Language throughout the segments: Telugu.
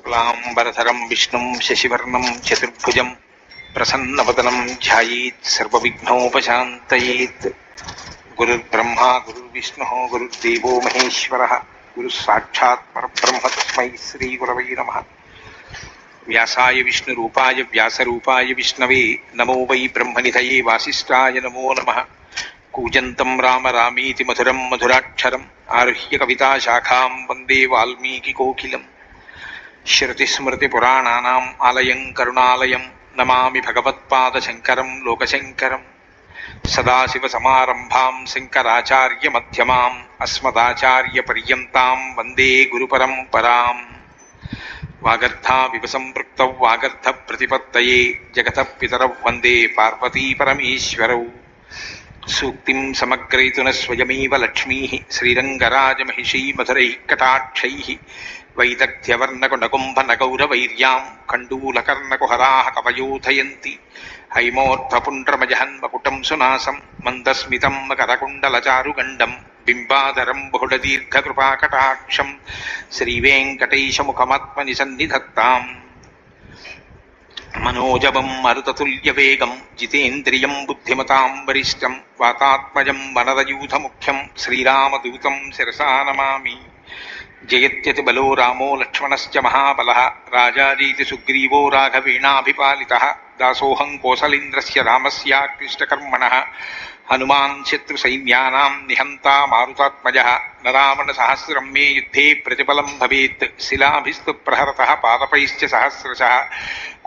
शुक्लांबरधरं विष्णुं शशिवर्णं चतुर्भुजं प्रसन्नवदनं ध्यायेत् सर्वविघ्नोपशान्तयेत्। गुरुर्ब्रह्मा गुरुर्विष्णुः गुरुर्देवो महेश्वरः गुरुस्साक्षात् परब्रह्म तस्मै श्रीगुरवे नमः। व्यासाय विष्णुरूपाय व्यासरूपाय विष्णवे नमो वै ब्रह्मनिधये वासिष्ठाय नमो नमः। कूजन्तं राम रामीति मधुरं मधुराक्षरम् आरुह्य कविताशाखां वन्दे वाल्मीकिकोकिलम्। श्रुतिस्मृतिपुराणानाम् आलयं करुणालयं नमामि भगवत्पादशङ्करं लोकशङ्करं। सदाशिवसमारम्भां शङ्कराचार्यमध्यमाम् अस्मदाचार्यपर्यन्तां वन्दे गुरुपरम्पराम्। वागर्धाविव सम्पृक्तौ वागर्धप्रतिपत्तये जगतः पितरौ वन्दे पार्वतीपरमेश्वरौ। सूक्तिं समग्रयितुः स्वयमेव लक्ष्मीः श्रीरङ्गराजमहिषी मधुरैः कटाक्षैः वैदग्ध्यवर्णकुण्डकुम्भनगौरवैर्यां कण्डूलकर्णकुहराः कवयोधयन्ति। हैमोर्ध्वपुण्ड्रमजहन्मकुटं सुनासं मन्दस्मितं मकरकुण्डलचारुगण्डं बिम्बाधरं बहुलदीर्घकृपाकटाक्षं श्रीवेङ्कटेशमुखमात्मनि सन्निधत्ताम्। मनोजवं मरुततुल्यवेगं जितेन्द्रियं बुद्धिमतां वरिष्ठं वातात्मजं वनरयूथमुख्यं श्रीरामदूतं शिरसा नमामि। जयत्यतिबलो रामो लक्ष्मणश्च महाबलः राजाजीति सुग्रीवो राघवेणाभिपालितः दासोऽहं कोसलेन्द्रस्य रामस्याक्लिष्टकर्मणः हनुमान् शत्रुसैन्यानां निहन्ता मारुतात्मजः न रावणसहस्रं मे युद्धे प्रतिफलं भवेत् शिलाभिस्तु प्रहरतः पादपैश्च सहस्रशः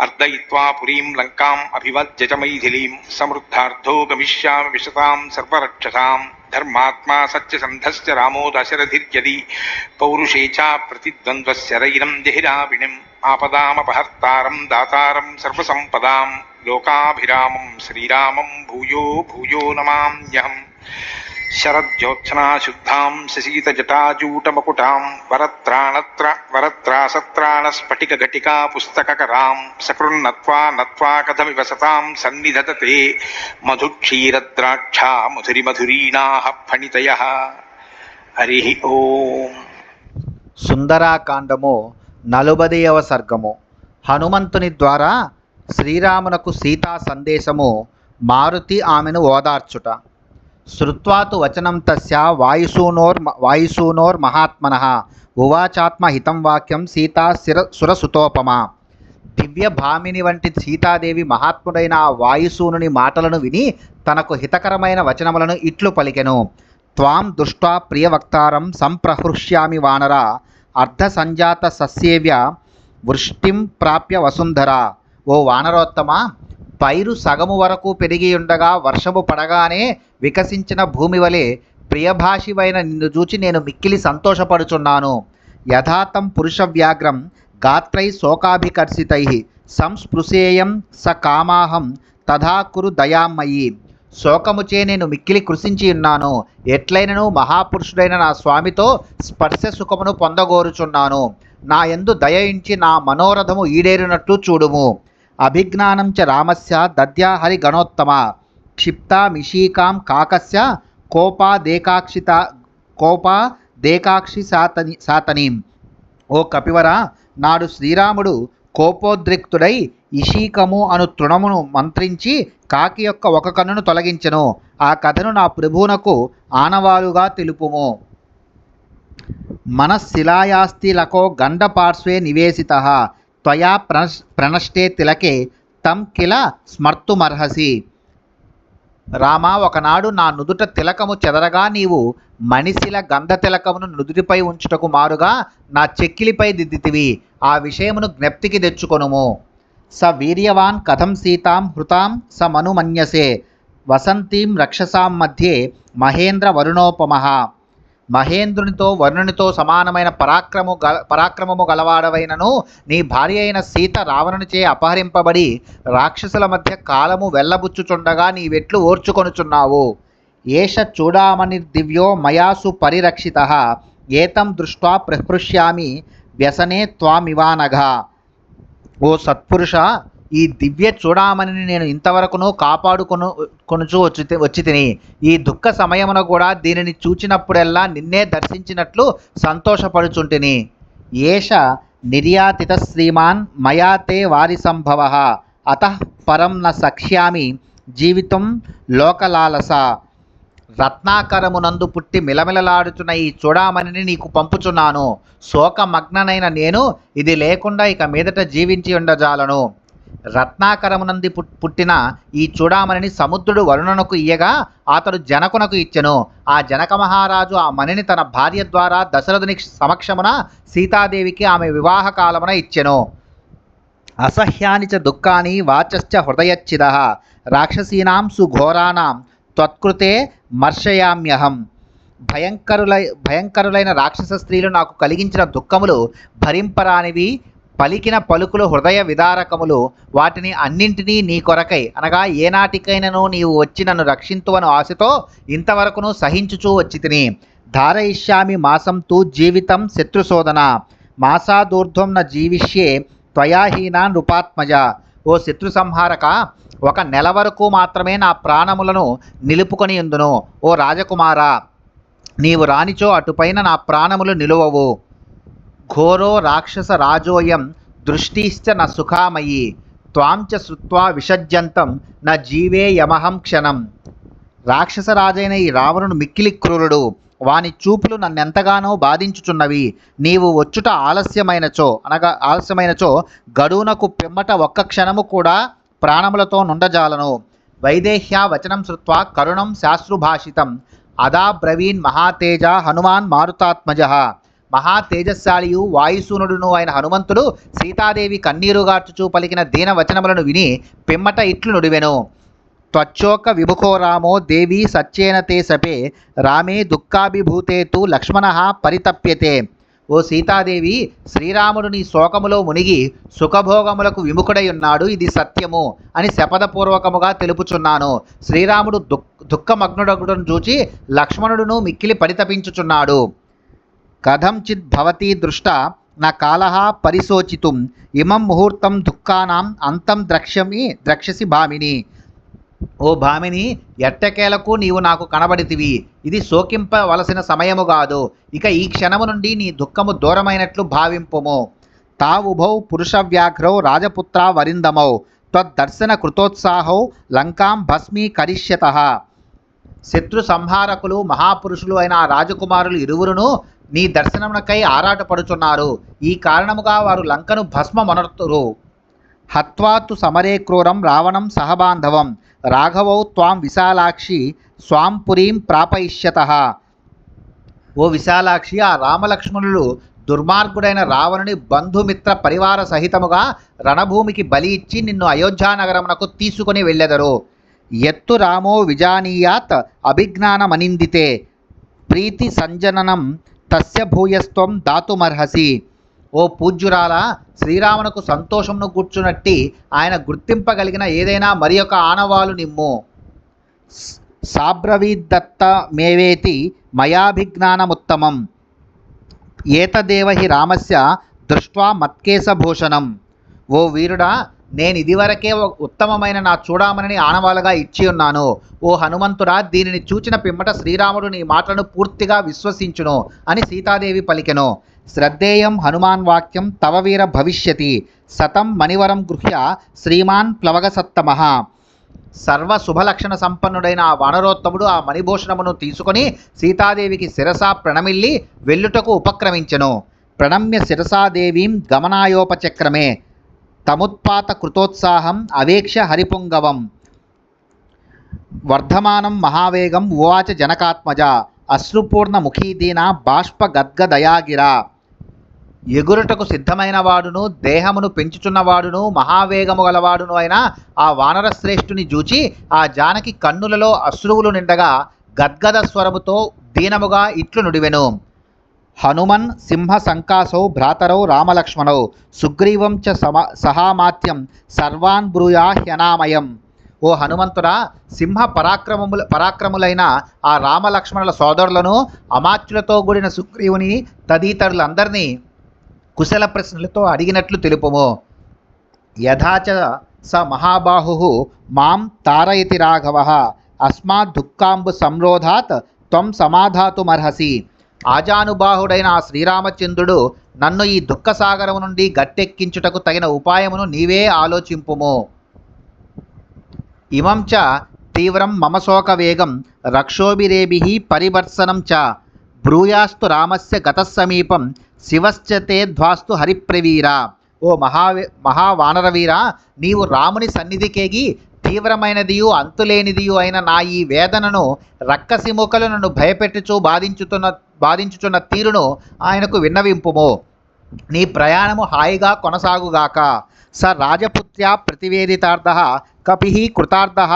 अर्दयित्वा पुरीं लङ्काम् अभिवज्य च मैथिलीं समृद्धार्थो गमिष्यामि विशतां सर्वरक्षसां धर्मात्मा सत्यसन्धश्च रामो दशरथिर्यदि पौरुषे च प्रतिद्वन्द्वस्य रैनं जहिराविणिम् आपदामपहर्तारं दातारं सर्वसम्पदां लोकाभिरामं श्रीरामं भूयो भूयो नमाम्यहम्। शरज्योत्सनाशुद्धां शशीतजटाजूटमकुटां वरत्रासत्राणस्फटिकघटिका पुस्तककरां सकृन्नत्वा नत्वा कथमिव सतां सन्निधत्ते मधुक्षीरद्राक्षा मधुरिमधुरीणाः फणितयः। हरि ओम। సుందరాకాండము 40వ సర్గము. హనుమంతుని ద్వారా శ్రీరామునకు సీతా సందేశము. మారుతి ఆమెను ఓదార్చుట. శ్రుత్వాతు వచనం తస్య వాయుసూనోర్మహాత్మనః ఉవాచాత్మ హితం వాక్యం సీతా సురసుతోపమా. దివ్య భామిని వంటి సీతాదేవి మహాత్ముడైన ఆ వాయుసూనుని మాటలను విని తనకు హితకరమైన వచనములను ఇట్లు పలికెను. త్వాం దృష్ట్వా ప్రియవక్తారం సంప్రహృష్యామి వానర అర్ధ సంజాత సస్యేవ్య వృష్టిం ప్రాప్య వసుంధర. ఓ వానరోత్తమ, పైరు సగము వరకు పెరిగి ఉండగా వర్షము పడగానే వికసించిన భూమి వలె ప్రియభాషివైన నిన్ను చూచి నేను మిక్కిలి సంతోషపడుచున్నాను. యథాతం పురుష వ్యాఘ్రం గాత్రై శోకాభికర్షితై సంస్పృశేయం స కామాహం తథా కురు దయామయి. శోకముచే నేను మిక్కిలి కృషించి ఉన్నాను. ఎట్లైనను మహాపురుషుడైన నా స్వామితో స్పర్శ సుఖమును పొందగోరుచున్నాను. నా యందు దయించి నా మనోరథము ఈడేరినట్లు చూడుము. అభిజ్ఞానం చ రామస్య దద్యా హరి గణోత్తమ క్షిప్తామిషీకాం కాకస్య కోపాదేకాక్షి సాతనీం. ఓ కపివర, నాడు శ్రీరాముడు కోపోద్రిక్తుడై ఇషీకము అను తృణమును మంత్రించి కాకి యొక్క ఒక కన్నును తొలగించెను. ఆ కథను నా ప్రభువునకు ఆనవాలుగా తెలుపుము. మనశిలాయాస్తి లకో గండపార్శ్వే నివేశితః త్వయా ప్రణష్టే తిలకే తం కిల స్మర్తుమర్హసి. రామా, ఒకనాడు నా నుదుట తిలకము చెదరగా నీవు మణిశిల గంధ తిలకమును నుదుటిపై ఉంచుటకు మారుగా నా చెక్కిలిపై దిద్దితివి. ఆ విషయమును జ్ఞప్తికి తెచ్చుకొనుము. స వీర్యవాన్ కథం సీతాం హృతాం స మనుమన్యసే వసంతీం రక్షసాం మధ్యే మహేంద్ర వరుణోపమః. మహేంద్రునితో వరుణునితో సమానమైన పరాక్రమము గలవాడవైనను నీ భార్య అయిన సీత రావణునిచే అపహరింపబడి రాక్షసుల మధ్య కాలము వెళ్ళబుచ్చుచుండగా నీవెట్లు ఓర్చుకొనుచున్నావు. ఏష చూడామణి దివ్యో మయాసు పరిరక్షితః ఏతం దృష్ట్వా ప్రహృష్యామి వ్యసనే త్వామివానఘ. ఓ సత్పురుష, ఈ దివ్య చూడామణిని నేను ఇంతవరకును కాపాడుకొనుచు వచ్చి తిని ఈ దుఃఖ సమయమున కూడా దీనిని చూచినప్పుడెల్లా నిన్నే దర్శించినట్లు సంతోషపడుచుంటిని. ఏష నిర్యాతిత శ్రీమాన్ మయా తే వారిసంభవ అతః పరం న సఖ్యామి జీవితం లోకలాలస. రత్నాకరమునందు పుట్టి మిలమిలలాడుచున్న ఈ చూడామణిని నీకు పంపుచున్నాను. శోకమగ్ననైన నేను ఇది లేకుండా ఇక మీదట జీవించి ఉండజాలను. రత్నాకరమునంది పుట్టిన ఈ చూడామణిని సముద్రుడు వరుణునకు ఇయ్యగా అతడు జనకునకు ఇచ్చెను. ఆ జనక మహారాజు ఆ మణిని తన భార్య ద్వారా దశరథుని సమక్షమున సీతాదేవికి ఆమె వివాహ కాలమున ఇచ్చెను. అసహ్యాని చ దుఃఖాని వాచశ్చ హృదయచ్చిదః రాక్షసీనాం సుఘోరాణం త్వత్కృతే మర్షయామ్యహం. భయంకరులైన రాక్షస స్త్రీలు నాకు కలిగించిన దుఃఖములు భరింపరానివి. పలికిన పలుకులు హృదయ విదారకములు. వాటిని అన్నింటినీ నీ కొరకై అనగా ఏనాటికైనను నీవు వచ్చి నన్ను రక్షింతువను ఆశతో ఇంతవరకును సహించుచూ వచ్చి తిని. ధారయిష్యామి మాసం తు జీవితం శత్రుశోధన మాసాదూర్ధ్వం న జీవిష్యే త్వయాహీనా నృపాత్మజ. ఓ శత్రు సంహారక, 1 నెల వరకు మాత్రమే నా ప్రాణములను నిలుపుకొని ఉందును. ఓ రాజకుమారా, నీవు రానిచో అటుపైన నా ప్రాణములు నిలువవు. ఘోరో రాక్షస రాజోయం దృష్టిశ్చ న సుఖామయీ త్వాం చ శ్రుత్వా విసజ్జంతం న జీవే యమహం క్షణం. రాక్షసరాజైన ఈ రావణుడు మిక్కిలి క్రూరుడు. వాని చూపులు నన్నెంతగానో బాధించుచున్నవి. నీవు వచ్చుట ఆలస్యమైనచో గడువునకు పిమ్మట 1 క్షణము కూడా ప్రాణములతో నుండజాలను. వైదేహ్యా వచనం శ్రుత్వా కరుణం శాస్త్రుభాషితం అదా బ్రవీన్ మహాతేజ హనుమాన్ మారుతాత్మజ. మహాతేజస్శాలియు వాయుసూనుడును అయిన హనుమంతుడు సీతాదేవి కన్నీరుగార్చుచూ పలికిన దీన వచనములను విని పిమ్మట ఇట్లు నుడివెను. త్వచ్చోక విముఖో రామో దేవీ సచ్చేన తే సపే రామే దుఃఖాభిభూతే తు లక్ష్మణః పరితప్యతే. ఓ సీతాదేవి, శ్రీరాముడు నీ శోకములో మునిగి సుఖభోగములకు విముఖుడై ఉన్నాడు, ఇది సత్యము అని శపథపూర్వకముగా తెలుపుచున్నాను. శ్రీరాముడు దుఃఖమగ్నుడగుడును చూచి లక్ష్మణుడును మిక్కిలి పరితపించుచున్నాడు. కథంచిద్ భవతి దృష్ట నా కాలః పరిశోచితుం ఇమం ముహూర్తం దుఃఖానాం అంతం ద్రక్ష్యసి భామిని. ఓ భామిని, ఎట్టకేలకు నీవు నాకు కనబడితివి. ఇది శోకింపవలసిన సమయము కాదు. ఇక ఈ క్షణము నుండి నీ దుఃఖము దూరమైనట్లు భావింపుము. తావుభౌ పురుషవ్యాఘ్రౌ రాజపుత్ర వరిందమౌ త్వద్దర్శన కృతోత్సాహౌ లంకాం భస్మీకరిష్యతః. శత్రు సంహారకులు మహాపురుషులు అయిన ఆ రాజకుమారులు ఇరువురును నీ దర్శనమునకై ఆరాటపడుచున్నారు. ఈ కారణముగా వారు లంకను భస్మమొనర్తురు. హత్వాతు సమరే క్రూరం రావణం సహబాంధవం రాఘవౌ త్వాం విశాలాక్షి స్వాం పురీం ప్రాపయిష్యతః. ఓ విశాలాక్షి, ఆ రామలక్ష్మణులు దుర్మార్గుడైన రావణుని బంధుమిత్ర పరివార సహితముగా రణభూమికి బలి ఇచ్చి నిన్ను అయోధ్యానగరమునకు తీసుకుని వెళ్ళెదరు. ఎత్తు రామో విజానీయాత్ అభిజ్ఞానమనిందితే ప్రీతి సంజననం తస్య భూయస్త్వం దాతుమర్హసి. ఓ పూజ్యురాల, శ్రీరామునకు సంతోషమును కూర్చునట్టి ఆయన గుర్తింపగలిగిన ఏదైనా మరి ఒక ఆనవాలు నిమ్ము. సాబ్రవీద్దత్త మేవేతి మయాభిజ్ఞానముత్తమం ఏతదేవ హి రామస్య దృష్ట్వా మత్కేశభూషణం. ఓ వీరుడా, నేను ఇదివరకే ఉత్తమమైన నా చూడామణిని ఆనవాలుగా ఇచ్చి ఉన్నాను. ఓ హనుమంతుడా, దీనిని చూచిన పిమ్మట శ్రీరాముడు నీ మాటలను పూర్తిగా విశ్వసించును అని సీతాదేవి పలికెను. శ్రద్ధేయం హనుమాన్ వాక్యం తవ వీర భవిష్యతి సతం మణివరం గృహ్య శ్రీమాన్ ప్లవగసత్తమః. సర్వ శుభలక్షణ సంపన్నుడైన ఆ వానరోత్తముడు ఆ మణిభూషణమును తీసుకొని సీతాదేవికి శిరసా ప్రణమిల్లి వెల్లుటకు ఉపక్రమించెను. ప్రణమ్య శిరసాదేవీం గమనాయోపచక్రమే తముత్పాత కృతోత్సాహం అవేక్ష హరిపుంగవం. వర్ధమానం మహావేగం ఉవాచ జనకాత్మజ అశ్రుపూర్ణ ముఖీదీన బాష్ప గద్గదయాగిరా. ఎగురుటకు సిద్ధమైన వాడును దేహమును పెంచుచున్నవాడును మహావేగము గలవాడును అయిన ఆ వానరశ్రేష్ఠుని చూచి ఆ జానకి కన్నులలో అశ్రువులు నిండగా గద్గద స్వరముతో దీనముగా ఇట్లు నుడివెను. హనుమన్ సింహ సంకాసౌ భ్రాతరౌ రామలక్ష్మణౌ సుగ్రీవం చ సహామాత్యం సర్వాన్ బ్రూయా హ్యనామయం. ఓ హనుమంతుడా, సింహ పరాక్రములైన ఆ రామలక్ష్మణుల సోదరులను అమాత్యులతో కూడిన సుగ్రీవుని తదితరులందరినీ కుశల ప్రశ్నలతో అడిగినట్లు తెలుపుము. యథాచ స మహాబాహు మాం తారయతి రాఘవ అస్మాత్ దుఃఖాంబు సంరోధాత్ త్వం సమాధాతుమర్హసి. ఆజానుబాహుడైన ఆ శ్రీరామచంద్రుడు నన్ను ఈ దుఃఖసాగరము నుండి గట్టెక్కించుటకు తగిన ఉపాయమును నీవే ఆలోచింపుము. ఇమం చ తీవ్రం మమ శోకవేగం రక్షోభిరేభిః పరివర్సనం చ బ్రూయాస్తు రామస్య గతస్సమీపం శివశ్చతే ధ్వాస్తు హరిప్రవీర. ఓ మహావానరవీరా, నీవు రాముని సన్నిధికేగి తీవ్రమైనదియు అంతులేనిదియు అయిన నా ఈ వేదనను రక్కసిముకలు నన్ను భయపెట్టుచు బాధించుచున్న తీరును ఆయనకు విన్నవింపుము. నీ ప్రయాణము హాయిగా కొనసాగుగాక. స రాజపుత్ర్యా ప్రతివేదితార్థః కపిః కృతార్థః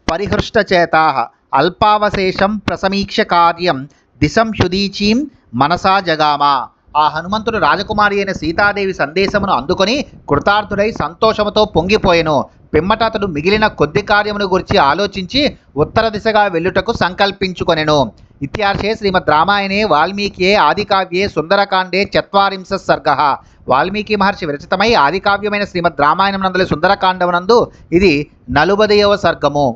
పరిహృష్టచేతాః అల్పావశేషం ప్రసమీక్ష కార్యం దిశం హ్యుదీచీం మనసా జగామ. ఆ హనుమంతుడు రాజకుమారి అయిన సీతాదేవి సందేశమును అందుకొని కృతార్థుడై సంతోషముతో పొంగిపోయెను. పిమ్మట అతడు మిగిలిన కొద్ది కార్యమును గురించి ఆలోచించి ఉత్తర దిశగా వెళ్ళుటకు సంకల్పించుకొనెను. ఇత్యార్షే శ్రీమద్ రామాయణే వాల్మీకియే ఆదికావ్యే సుందరకాండే 40 సర్గః. వాల్మీకి మహర్షి విరచితమై ఆదికావ్యమైన శ్రీమద్ రామాయణం నందలి సుందరకాండమునందు ఇది 40వ సర్గము.